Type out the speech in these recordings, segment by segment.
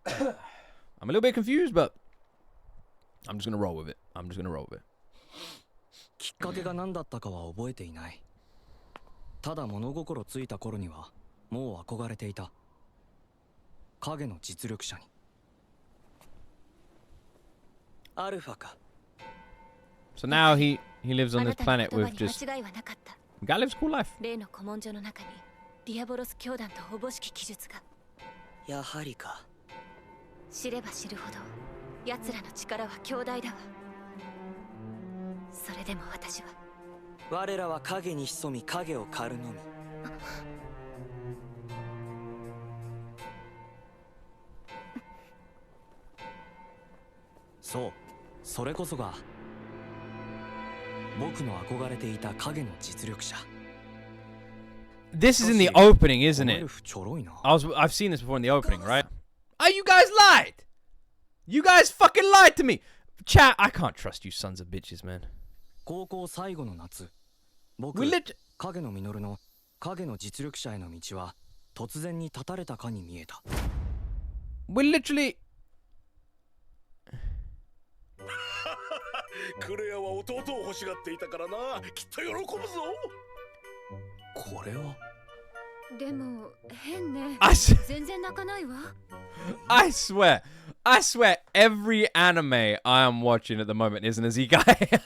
I'm a little bit confused, but I'm just gonna roll with it. きっかけが何だったかは覚えていない。ただ物心ついた頃にはもう憧れていた。影の実力者に。アルファか。So now he lives on this planet with just guy lives a cool life. 例の古文書の中にディアボロス教団とおぼしき記述が。やはりか。知れば知るほど奴らの力は強大だわ。それでも私は我らは影に潜み影を狩るのみ。そう、それこそが僕の憧れていた影の実力者。This is in the opening, isn't it? I've seen this before in the opening, right? Oh, you guys lied! You guys fucking lied to me! Chat, I can't trust you sons of bitches, man. 高校最後の夏、僕、影の実の影の実力者への道は突然に断たれたかに見えた。We're literally... クレアは弟を欲しがっていたからな。きっと喜ぶぞ。これはでも変ね。全然泣かないわ。I swear, every anime I am watching at the moment is an Isekai.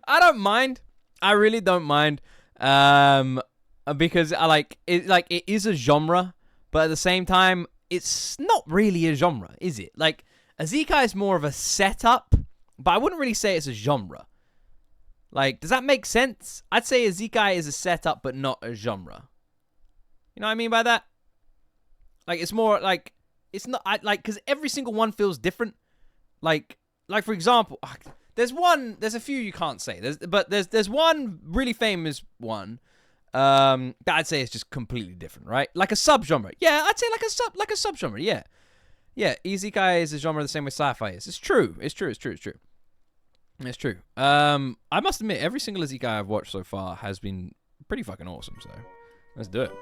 I don't mind. I really don't mind. Because I like it is a genre, but at the same time, it's not really a genre, is it? Like, Isekai is more of a setup, but I wouldn't really say it's a genre. Like, does that make sense? I'd say Isekai is a setup, but not a genre. You know what I mean by that? Like, it's more like, it's not, because every single one feels different. Like for example, there's a few you can't say. There's one really famous one that I'd say is just completely different, right? Like a subgenre. Yeah, I'd say like a subgenre, yeah. Yeah, Isekai is a genre the same way sci-fi is. It's true. I must admit, every single Isekai I've watched so far has been pretty fucking awesome, so let's do it.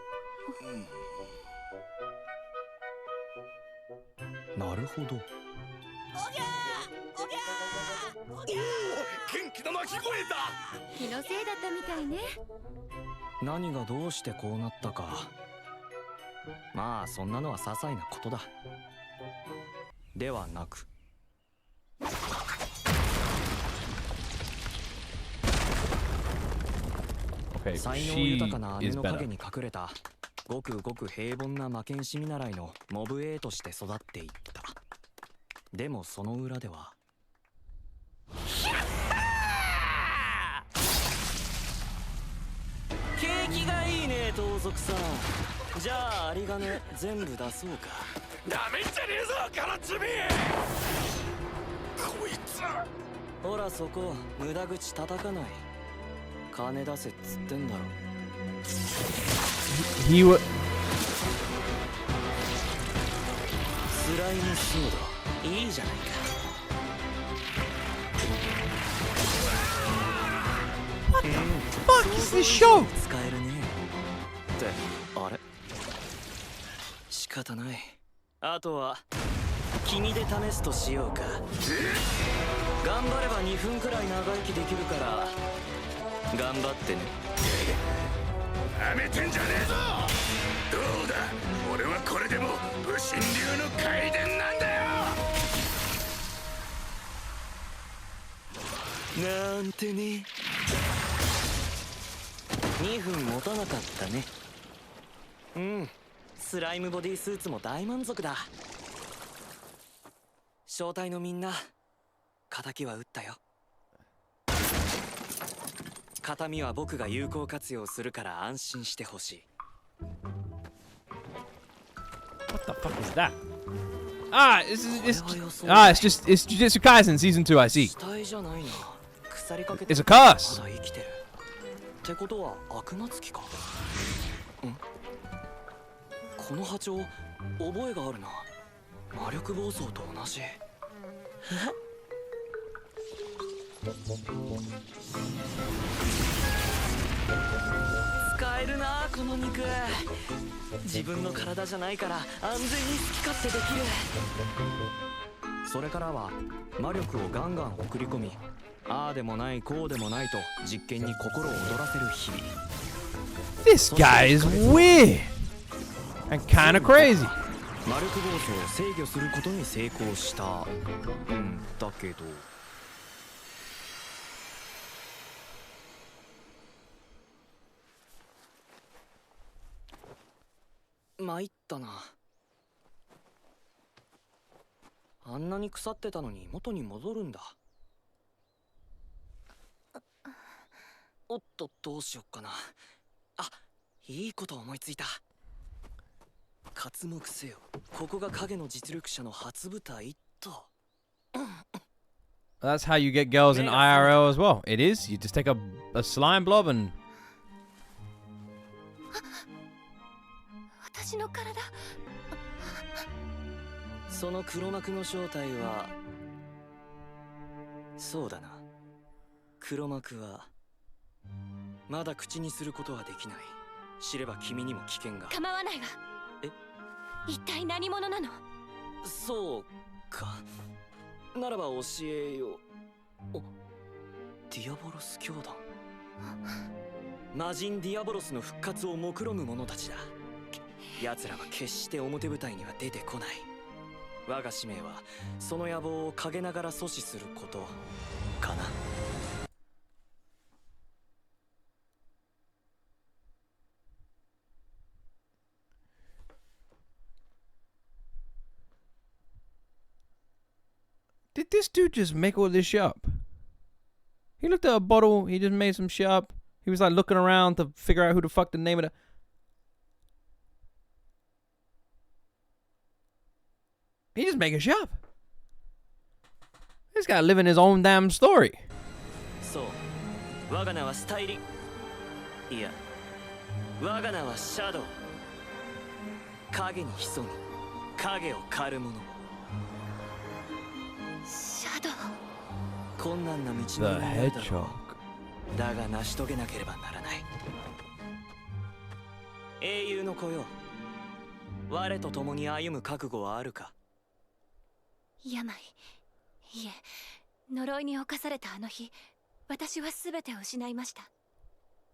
なるほど。おぎゃーおぎゃーおぎゃー。元気な鳴き声だ。気のせいだったみたいね。何がどうしてこうなったか。まあそんなのは些細なことだ。ではなく。才能豊かな姉の影に隠れたごくごく平凡な魔剣士見習いのモブ A として育っていった。でもその裏では景気がいいね盗賊さん。じゃあ有り金全部出そうか。ダメんじゃねえぞカラツミ。こいつほらそこ無駄口叩かない。金出せっつってんだろ。He would. スライムソードいいじゃないか。What the fuck is this show? 使えるね。ってあれ？仕方ない。あとは君で試すとしようか。頑張れば2分くらい長生きできるから頑張ってね。やめてんじゃねえぞ。どうだ、俺はこれでも武神流の怪伝なんだよ。なんてね。2分持たなかったね。うん、スライムボディスーツも大満足だ。正体のみんな、仇は撃ったよ。形見は僕が有効活用するから安心してほしい。What the fuck is that? It's Jujutsu Kaisen Season 2, I see. It's a curse. ってことは悪魔つきか。この波長覚えがあるな。魔力暴走と同じ。使えるなこの肉。自分の体じゃないから安全に好き勝手できる。それからは魔力をガンガン送り込み、ああでもないこうでもないと実験に心を躍らせる日々。 This guy is weird and kind of crazy. 魔力暴走を制御することに成功したんだけど、参ったな。あんなに腐ってたのに元に戻るんだ。おっと、どうしよっかな。あ、いいこと思いついた。刮目せよ、ここが影の実力者の初舞台と。That's how you get girls in IRL as well. It is. You just take a slime blob and. 私の体。その黒幕の正体は、そうだな。黒幕はまだ口にすることはできない。知れば君にも危険が。構わないわ。え？一体何者なの？そうか。ならば教えよう。お、ディアボロス教団。魔人ディアボロスの復活を目論む者たちだ。奴らは決して表舞台には出てこない。我が使命はその野望を陰ながら阻止することかな。Did this dude just make all this shit up? He looked at a bottle, he just made some shit up. He was like looking around to figure out who the fuck the name of the... He just making shit up. This guy living his own damn story. そう、我が名はスタイリ。いや、我が名はシャドウ。影に潜み、影を狩る者。シャドウ。困難な道のり The になるだろ Hedgehog. う。だが成し遂げなければならない。英雄の子よ、我と共に歩む覚悟はあるか。病。いえ、呪いに侵されたあの日、私は全てを失いました。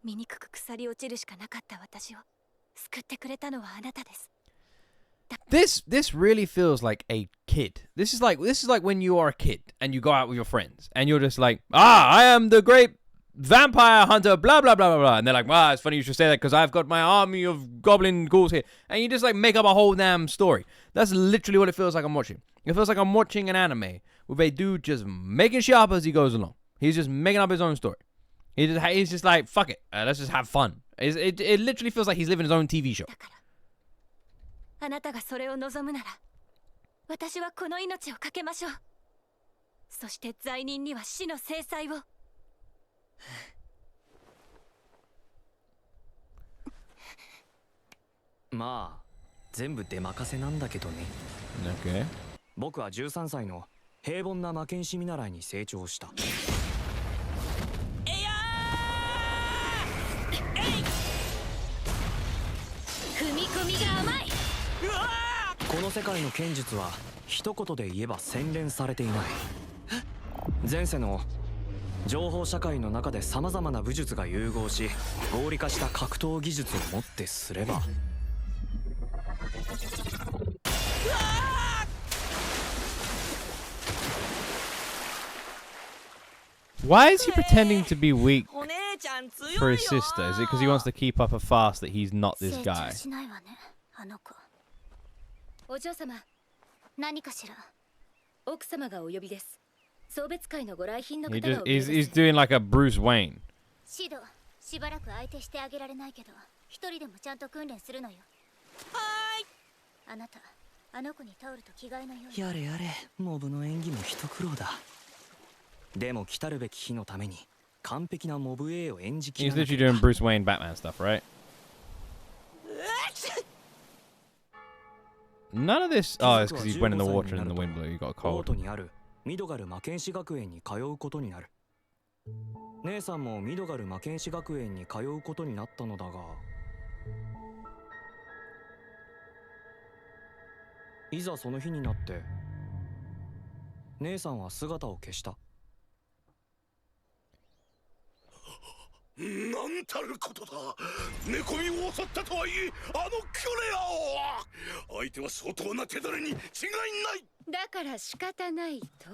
醜く腐り落ちるしかなかった私を救ってくれたのはあなたです。This really feels like a kid. This is like when you are a kid and you go out with your friends and you're just like, I am the great vampire hunter, blah blah blah blah blah. And they're like, it's funny you should say that because I've got my army of goblin ghouls here. And you just like make up a whole damn story. That's literally what it feels like I'm watching. It feels like I'm watching an anime with a dude just making shit up as he goes along. He's just making up his own story. He's just like, fuck it, let's just have fun. It literally feels like he's living his own TV show. あなたがそれを望むなら、私はこの命を懸けましょう。そして罪人には死の制裁を。まあ、全部出任せなんだけどね。Okay. 僕は13歳の平凡な魔剣士見習いに成長した。踏み込みが甘い。この世界の剣術は一言で言えば洗練されていない。前世の情報社会の中で様々な武術が融合し合理化した格闘技術をもってすれば、Why is he pretending to be weak for his sister? Is it because he wants to keep up a fast that he's not this guy? お嬢様、何かしら。奥様がお呼びです。送別会のご来賓の方がお呼びです。He's doing like a Bruce Wayne. シド、しばらく相手してあげられないけど、一人でもちゃんと訓練するのよ。はーい。あなた、あの子にタオルと着替えのように。やれやれ、モブの演技も一苦労だ。でも来たるべき日のために完璧なモブ A を演じき He's literally doing Bruce Wayne Batman stuff, right? None of this. Oh, it's because he went in the water and the wind blew. He got コー cold. トにあるミドガル魔剣士学園に通うことになる。姉さんもミドガル魔剣士学園に通うことになったのだが、いざその日になって姉さんは姿を消した。なんたることだ。寝込みを襲ったとはいえ、あのクレアを。相手は相当な手だれに違いない。だから仕方ないと？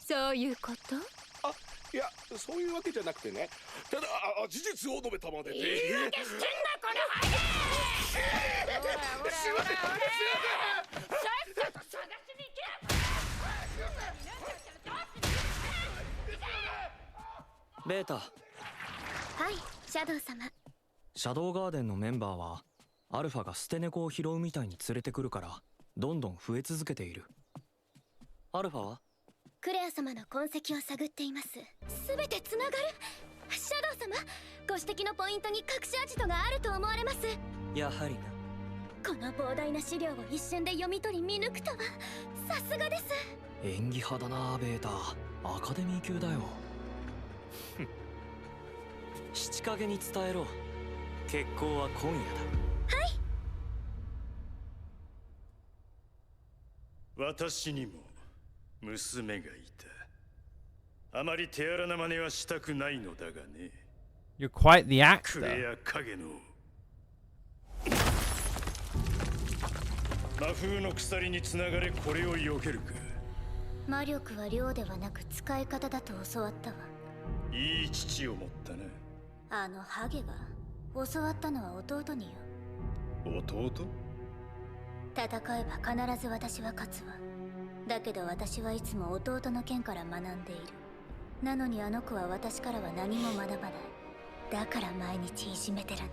そういうこと？あ、いや、そういうわけじゃなくてね。ただ事実を述べたまでで。言い訳してんなこのハゲ。すいません。さっさと探しに行け。ベータ。はい、シャドウ様。シャドウガーデンのメンバーはアルファが捨て猫を拾うみたいに連れてくるからどんどん増え続けている。アルファはクレア様の痕跡を探っています。すべてつながる。シャドウ様、ご指摘のポイントに隠しアジトがあると思われます。やはりな。この膨大な資料を一瞬で読み取り見抜くとはさすがです。演技派だなベータ。アカデミー級だよ。七影に伝えろ。決行は今夜だ。はい。私にも娘がいた。あまり手荒な真似はしたくないのだがね。 You're quite the クレ actor. ア影の魔風の鎖につながれ、これを避けるか。魔力は量ではなく使い方だと教わったわ。いい父を持ったな。あのハゲが教わったのは弟によ。弟？戦えば必ず私は勝つわ。だけど私はいつも弟の剣から学んでいる。なのにあの子は私からは何も学ばない。だから毎日いじめてるの。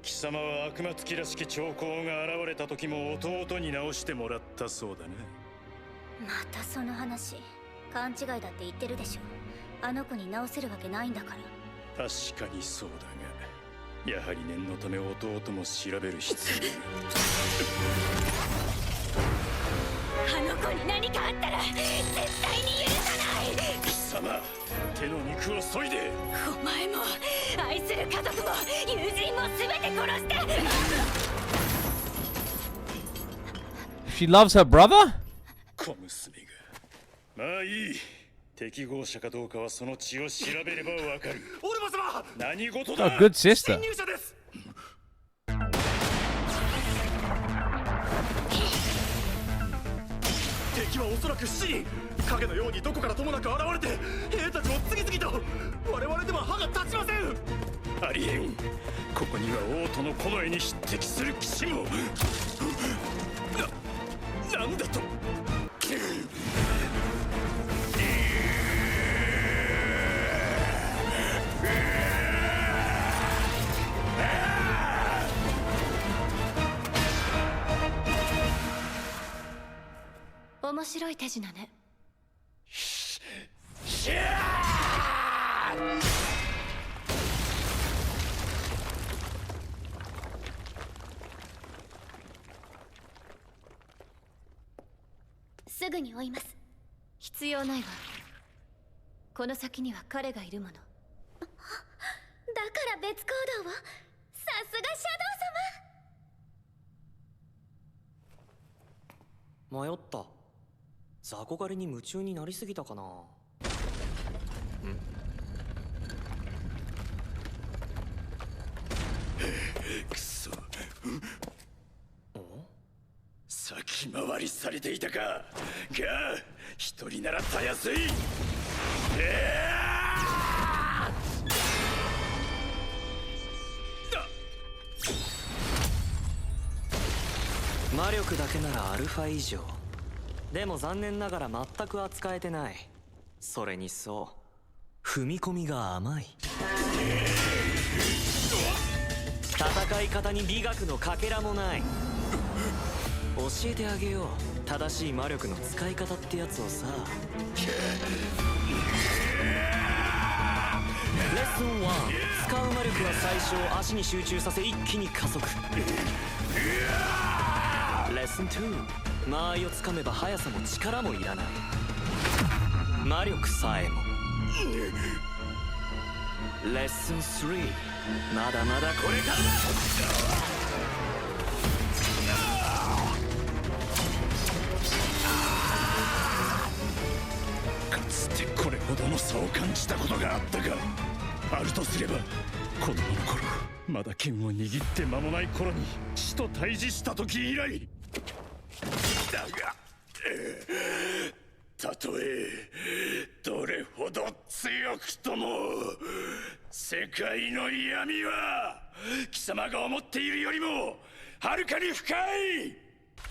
貴様は悪魔つきらしき兆候が現れた時も弟に直してもらったそうだね。またその話。勘違いだって言ってるでしょ。あの子に直せるわけないんだから。確かにそうだが、やはり念のため弟も調べる必要あの子に何かあったら絶対に許さない。貴様、手の肉を削いで。お前も愛する家族も友人も全て殺して。She loves her brother? 小娘が。まあいい。適合者かどうかはその血を調べればわかる。オルバ様、何事だ。 A good sister. 侵入者です。敵はおそらく7人。影のようにどこからともなく現れて兵たちを次々と。我々では歯が立ちません。ありえん。ここには王都の近衛に匹敵する騎士も。なんだと。面白い手品ね。すぐに追います。必要ないわ。この先には彼がいるもの。だから別行動を。さすがシャドウ様。迷った。雑魚狩りに夢中になりすぎたかな。くそ。先回りされていたか。が一人ならたやすい。魔力だけならアルファ以上。でも残念ながら全く扱えてない。それにそう踏み込みが甘い。戦い方に美学のかけらもない。教えてあげよう、正しい魔力の使い方ってやつをさ。レッスン1、使う魔力は最初足に集中させ一気に加速。レッスン2、間合いをつかめば速さも力もいらない。魔力さえもレッスン3まだまだこれからだ。かつてこれほどの差を感じたことがあったか。あるとすれば子供の頃、まだ剣を握って間もない頃に死と対峙した時以来だが、たとえどれほど強くとも世界の闇は貴様が思っているよりもはるかに深い。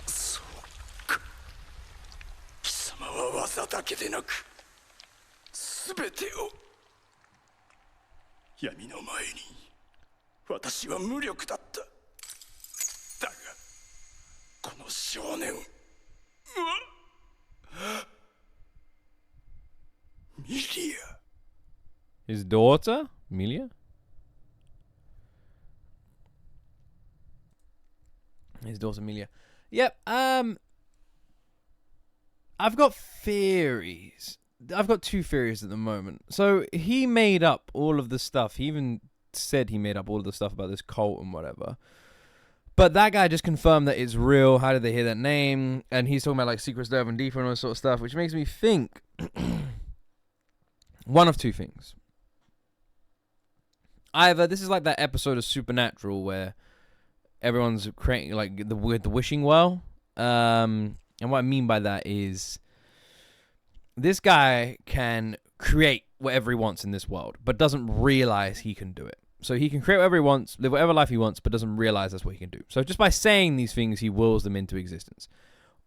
そうか、貴様は技だけでなく全てを。闇の前に私は無力だった。だがこの少年はミリア。 His daughter, Milia? His daughter, Milia. Yep, I've got theories. I've got two theories at the moment. So, he made up all of the stuff. He even said he made up all of the stuff about this cult and whatever. But that guy just confirmed that it's real. How did they hear that name? And he's talking about, like, Secret Serve and Deeper and all that sort of stuff, which makes me think one of two things. Either this is like that episode of Supernatural where everyone's creating like the wishing well. And what I mean by that is this guy can create whatever he wants in this world, but doesn't realize he can do it. So he can create whatever he wants, live whatever life he wants, but doesn't realize that's what he can do. So just by saying these things, he wills them into existence.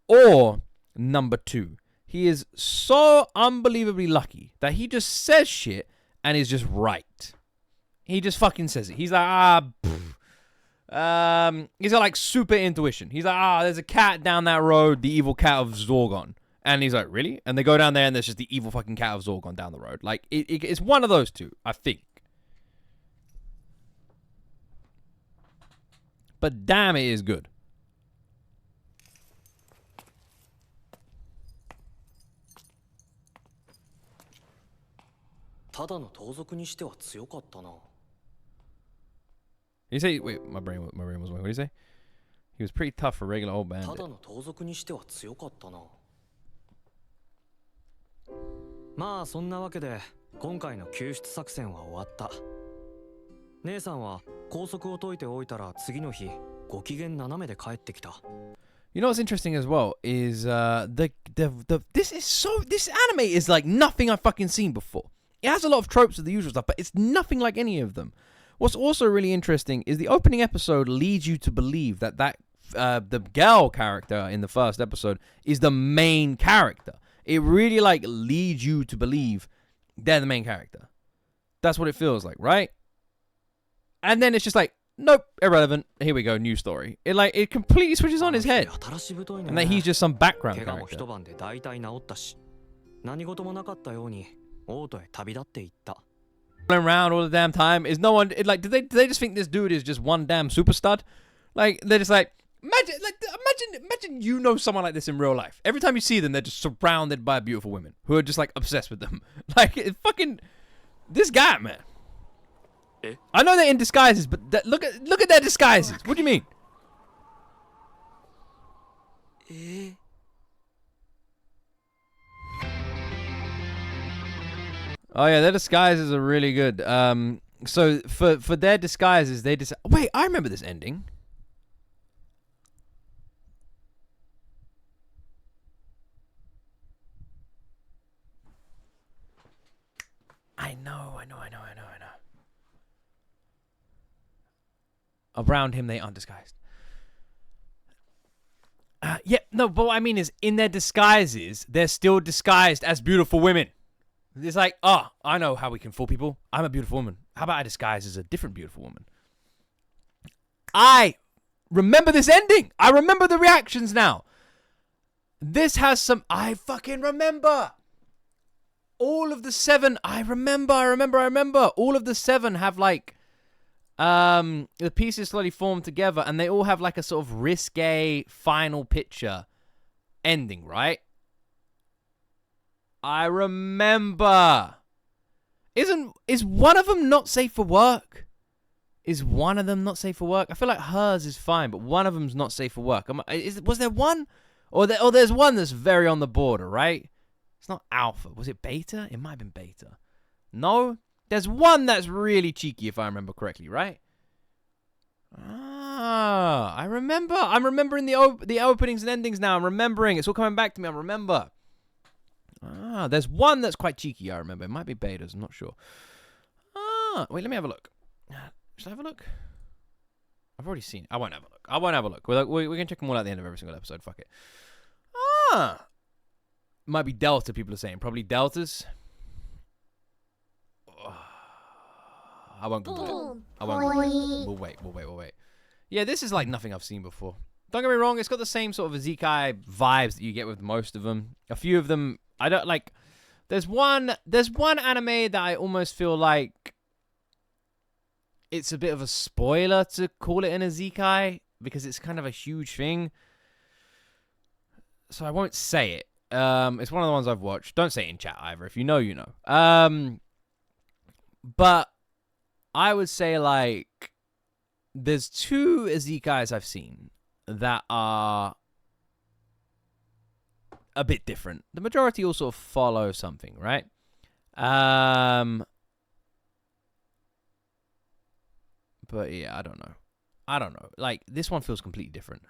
Or number two, he is so unbelievably lucky that he just says shit and is just right. He just fucking says it. He's like, he's got like super intuition. He's like, there's a cat down that road, the evil cat of Zorgon. And he's like, really? And they go down there and there's just the evil fucking cat of Zorgon down the road. Like, it's one of those two, I think. But damn, it is good. Did you say? Wait, my brain was wrong. What did you say? He was pretty tough for a regular old bandit. まあそんなわけで今回の救出作戦は終わった。姉さんは拘束を解いておいたら次の日ご機嫌斜めで帰ってきた。You know what's interesting as well is this anime is like nothing I've fucking seen before. It has a lot of tropes of the usual stuff, but it's nothing like any of them. What's also really interesting is the opening episode leads you to believe that the girl character in the first episode is the main character. It really like leads you to believe they're the main character. That's what it feels like, right? And then it's just like, nope, irrelevant. Here we go, new story. It completely switches on his head. And that he's just some background character. Around all the damn time is no one like do they just think this dude is just one damn super stud? Like they're just like imagine you know someone like this in real life. Every time you see them, they're just surrounded by beautiful women who are just like obsessed with them. Like it's fucking this guy, man. I know they're in disguises, but look at their disguises. What do you mean? Oh yeah, their disguises are really good. So for their disguises, they just wait. I remember this ending. I know. Around him, they aren't disguised. Yeah, no, but what I mean is, in their disguises, they're still disguised as beautiful women. It's like, I know how we can fool people. I'm a beautiful woman. How about I disguise as a different beautiful woman? I remember this ending. I remember the reactions now. This has some... I fucking remember. All of the 7... I remember. All of the 7 have like... the pieces slowly form together and they all have like a sort of risque final picture ending, right? I remember. Is one of them not safe for work? Is one of them not safe for work? I feel like hers is fine, but one of them's not safe for work. Was there one? Or there's one that's very on the border, right? It's not alpha. Was it beta? It might have been beta. No? There's one that's really cheeky, if I remember correctly, right? Ah, I remember. I'm remembering the openings and endings now. I'm remembering. It's all coming back to me. I remember. Ah, there's one that's quite cheeky, I remember. It might be betas. I'm not sure. Ah, wait, let me have a look. Should I have a look? I've already seen it. I won't have a look. We can check them all at the end of every single episode. Fuck it. Ah. Might be Delta, people are saying. Probably Deltas. I won't Google it. I won't. We'll wait. Yeah, this is like nothing I've seen before. Don't get me wrong. It's got the same sort of Isekai vibes that you get with most of them. A few of them, I don't like. There's one anime that I almost feel like it's a bit of a spoiler to call it an Isekai because it's kind of a huge thing. So I won't say it. It's one of the ones I've watched. Don't say it in chat either. If you know, you know. But I would say like there's two Isekais I've seen that are a bit different. The majority all sort of follow something, right? But yeah, I don't know. Like this one feels completely different.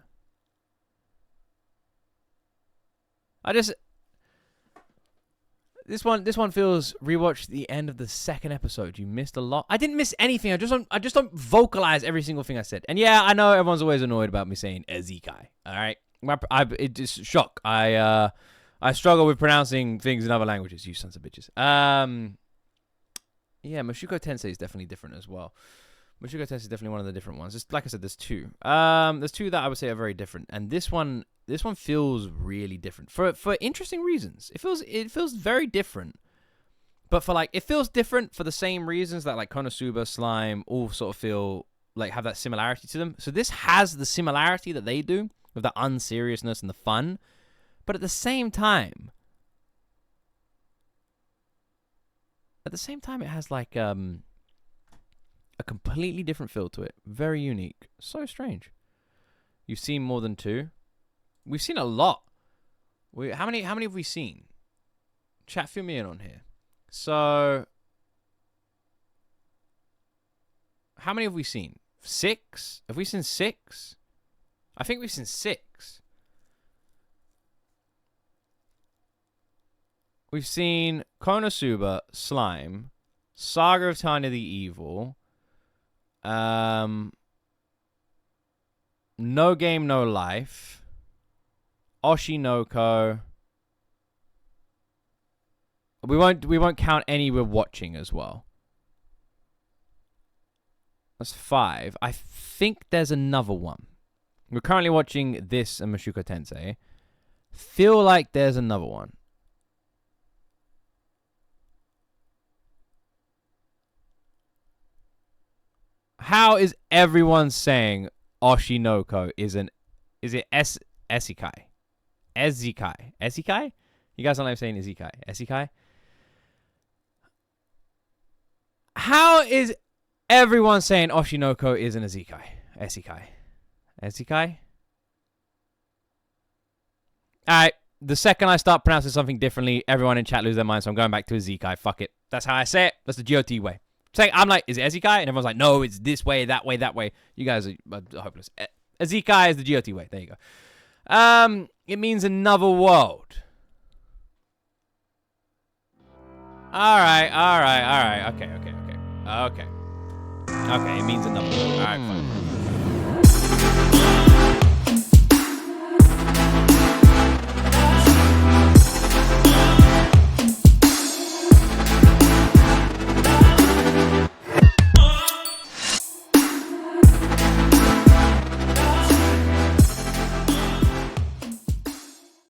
This one feels rewatch the end of the second episode. You missed a lot. I didn't miss anything. I just don't vocalize every single thing I said. And yeah, I know everyone's always annoyed about me saying Isekai. All right, it just shock. I struggle with pronouncing things in other languages. You sons of bitches. Yeah, Mushoku Tensei is definitely different as well. Mushoku Tensei is definitely one of the different ones. Just like I said, there's two. There's two that I would say are very different, and this one feels really different for interesting reasons. It feels very different, but it feels different for the same reasons that like Konosuba, Slime all sort of feel like have that similarity to them. So this has the similarity that they do with the unseriousness and the fun, but at the same time, it has like a completely different feel to it. Very unique. So strange. You've seen more than two. We've seen a lot. How many have we seen? Chat, fill me in on here. So, how many have we seen? 6? Have we seen 6? I think we've seen 6. We've seen Konosuba, Slime, Saga of Tanya the Evil, No Game, No Life, Oshinoko. We won't count any we're watching as well. That's 5. I think there's another one. We're currently watching this and Mushoku Tensei. Feel like there's another one. How is everyone saying Oshinoko is it Esekai? Esekai? You guys don't like saying Isekai. Esekai? How is everyone saying Oshinoko is an Isekai? Esekai? Alright, the second I start pronouncing something differently, everyone in chat lose their mind, so I'm going back to Isekai. Fuck it. That's how I say it. That's the G.O.T way. I'm like, is it Esekai? And everyone's like, no, it's this way, that way, that way. You guys are hopeless. Esekai is the G.O.T way. There you go. It means another world. Alright. Okay, it means another world. Alright, fine.